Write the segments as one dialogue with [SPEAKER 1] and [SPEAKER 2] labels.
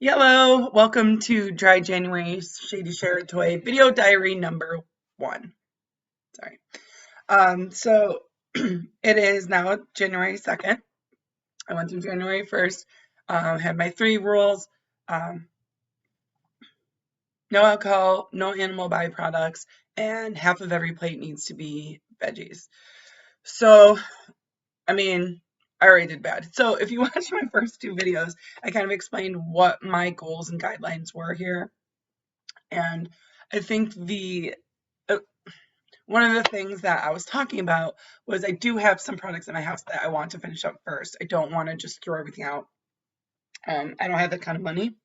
[SPEAKER 1] Hello, welcome to Dry January Shady Share Toy Video Diary number 1. Sorry. So it is now January 2nd. I went through January 1st, had my 3 rules, no alcohol, no animal byproducts, and half of every plate needs to be veggies. So, I already did bad. So if you watch my first 2 videos, I kind of explained what my goals and guidelines were here. And I think uh, one of the things that I was talking about was I do have some products in my house that I want to finish up first. I don't want to just throw everything out. I don't have that kind of money,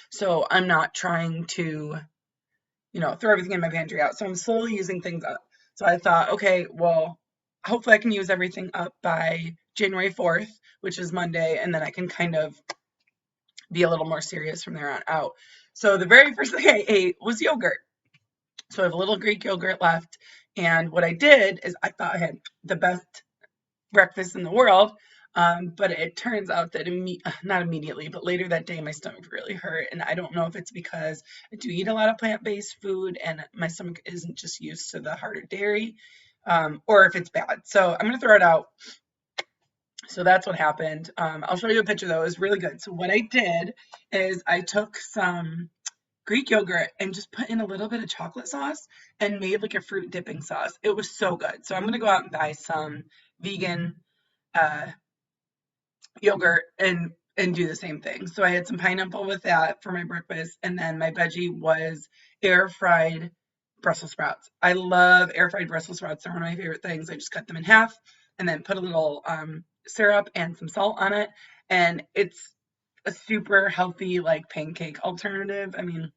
[SPEAKER 1] so I'm not trying to, throw everything in my pantry out. So I'm slowly using things up. So I thought, okay, well, hopefully I can use everything up by January 4th, which is Monday, and then I can kind of be a little more serious from there on out. So the very first thing I ate was yogurt. So I have a little Greek yogurt left. And what I did is I thought I had the best breakfast in the world. But it turns out that not immediately, but later that day, my stomach really hurt. And I don't know if it's because I do eat a lot of plant-based food and my stomach isn't just used to the harder dairy, or if it's bad. So I'm going to throw it out. So that's what happened. I'll show you a picture though. It was really good. So what I did is I took some Greek yogurt and just put in a little bit of chocolate sauce and made like a fruit dipping sauce. It was so good. So I'm gonna go out and buy some vegan yogurt and do the same thing. So I had some pineapple with that for my breakfast, and then my veggie was air fried Brussels sprouts. I love air fried Brussels sprouts. They're one of my favorite things. I just cut them in half and then put a little syrup and some salt on it, and it's a super healthy like pancake alternative. It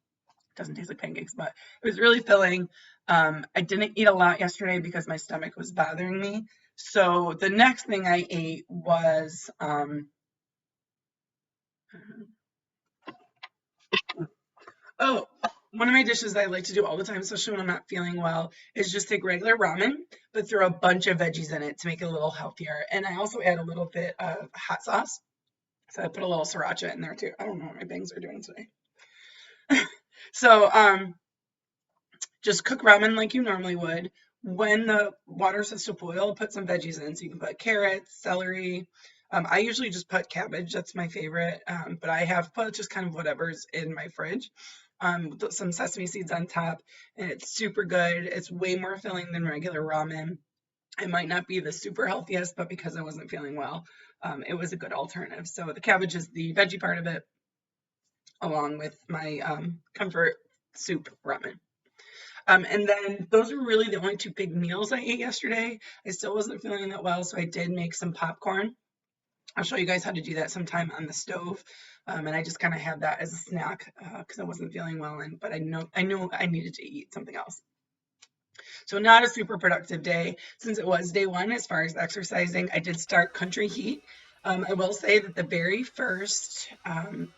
[SPEAKER 1] doesn't taste like pancakes, but it was really filling. I didn't eat a lot yesterday because my stomach was bothering me. So the next thing I ate was oh, one of my dishes that I like to do all the time, especially when I'm not feeling well, is just take regular ramen, but throw a bunch of veggies in it to make it a little healthier. And I also add a little bit of hot sauce. So I put a little sriracha in there too. I don't know what my bangs are doing today. So just cook ramen like you normally would. When the water starts to boil, put some veggies in. So you can put carrots, celery. I usually just put cabbage. That's my favorite. But I have put just kind of whatever's in my fridge. Some sesame seeds on top, and it's super good. It's way more filling than regular ramen. It might not be the super healthiest, but because I wasn't feeling well, it was a good alternative. So the cabbage is the veggie part of it, along with my comfort soup ramen. And then those were really the only 2 big meals I ate yesterday. I still wasn't feeling that well, so I did make some popcorn. I'll show you guys how to do that sometime on the stove. And I just kind of had that as a snack because I wasn't feeling well, but I knew I needed to eat something else. So not a super productive day since it was day 1 as far as exercising. I did start Country Heat. I will say that the very first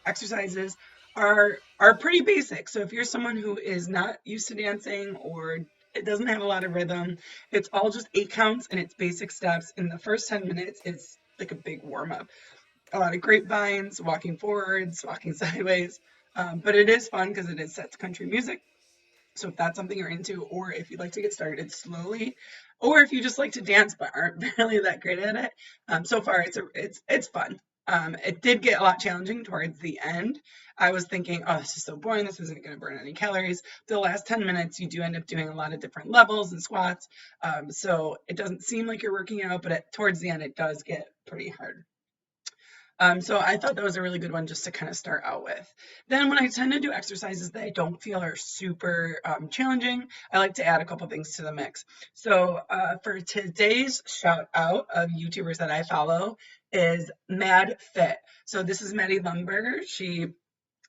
[SPEAKER 1] exercises are pretty basic. So if you're someone who is not used to dancing or it doesn't have a lot of rhythm, it's all just 8 counts and it's basic steps. In the first 10 minutes, it's like a big warm up. A lot of grapevines, walking forwards, walking sideways. But it is fun because it is set to country music. So if that's something you're into, or if you'd like to get started slowly, or if you just like to dance but aren't really that great at it, so far it's fun. It did get a lot challenging towards the end. I was thinking, oh, this is so boring. This isn't going to burn any calories. The last 10 minutes, you do end up doing a lot of different levels and squats. So it doesn't seem like you're working out, but towards the end, it does get pretty hard. So I thought that was a really good one just to kind of start out with. Then when I tend to do exercises that I don't feel are super challenging, I like to add a couple things to the mix. So for today's shout out of YouTubers that I follow is Mad Fit. So this is Maddie Lumberger. She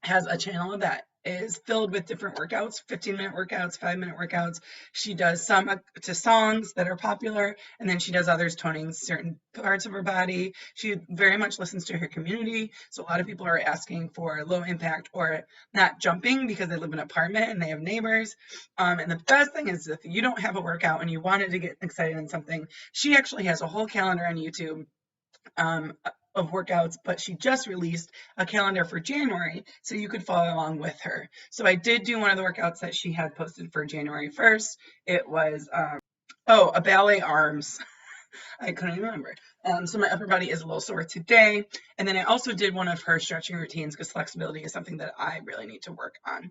[SPEAKER 1] has a channel that is filled with different workouts, 15-minute workouts, 5-minute workouts. She does some to songs that are popular, and then she does others toning certain parts of her body. She very much listens to her community. So a lot of people are asking for low impact or not jumping because they live in an apartment and they have neighbors. And the best thing is if you don't have a workout and you wanted to get excited in something, she actually has a whole calendar on YouTube of workouts, but she just released a calendar for January, so you could follow along with her. So I did do one of the workouts that she had posted for January 1st. It was, a ballet arms. I couldn't remember. So my upper body is a little sore today. And then I also did one of her stretching routines because flexibility is something that I really need to work on.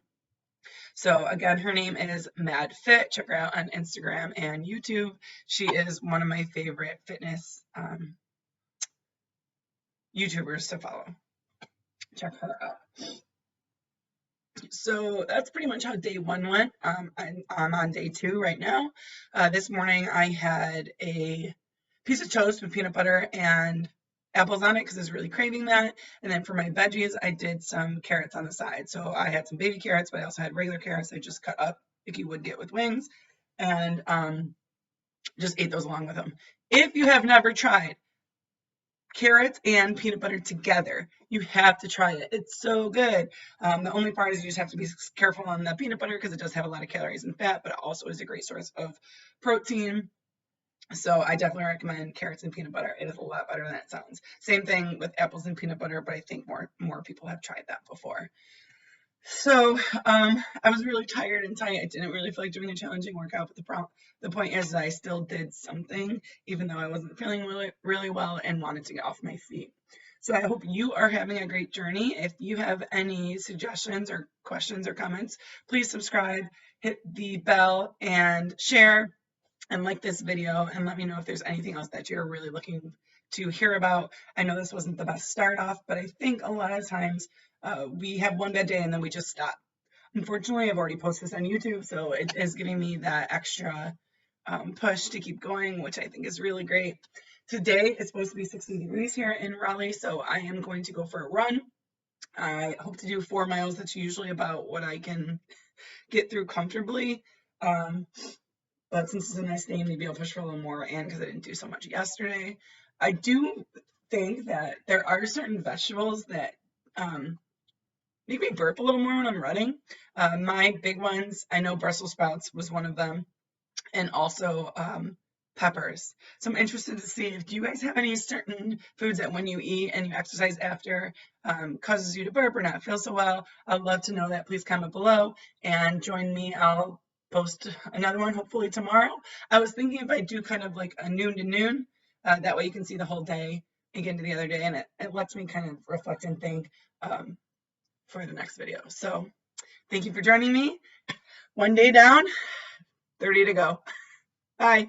[SPEAKER 1] So again, her name is Mad Fit. Check her out on Instagram and YouTube. She is one of my favorite fitness YouTubers to follow. Check her out. So that's pretty much how day one went. I'm on day two right now. This morning I had a piece of toast with peanut butter and apples on it because I was really craving that. And then for my veggies, I did some carrots on the side. So I had some baby carrots, but I also had regular carrots I just cut up like you would get with wings, and just ate those along with them. If you have never tried carrots and peanut butter together, you have to try it. It's so good. The only part is you just have to be careful on the peanut butter because it does have a lot of calories and fat, but it also is a great source of protein. So I definitely recommend carrots and peanut butter. It is a lot better than it sounds. Same thing with apples and peanut butter, but I think more people have tried that before. So I was really tired and tight. I didn't really feel like doing a challenging workout, but the point is that I still did something, even though I wasn't feeling really well and wanted to get off my feet. So I hope you are having a great journey. If you have any suggestions or questions or comments, please subscribe, hit the bell, and share and like this video, and let me know if there's anything else that you're really looking to hear about. I know this wasn't the best start off, but I think a lot of times we have one bad day and then we just stop. Unfortunately, I've already posted this on YouTube, so it is giving me that extra push to keep going, which I think is really great. Today it's supposed to be 60 degrees here in Raleigh, so I am going to go for a run. I hope to do 4 miles. That's usually about what I can get through comfortably. But since it's a nice day, maybe I'll push for a little more, and because I didn't do so much yesterday. I do think that there are certain vegetables that make me burp a little more when I'm running. My big ones, I know Brussels sprouts was one of them, and also peppers. So I'm interested to see if you guys have any certain foods that when you eat and you exercise after causes you to burp or not feel so well. I'd love to know that. Please comment below and join me. I'll post another one hopefully tomorrow. I was thinking if I do kind of like a noon to noon, that way you can see the whole day and get into the other day, and it lets me kind of reflect and think for the next video. So thank you for joining me. One day down, 30 to go. Bye.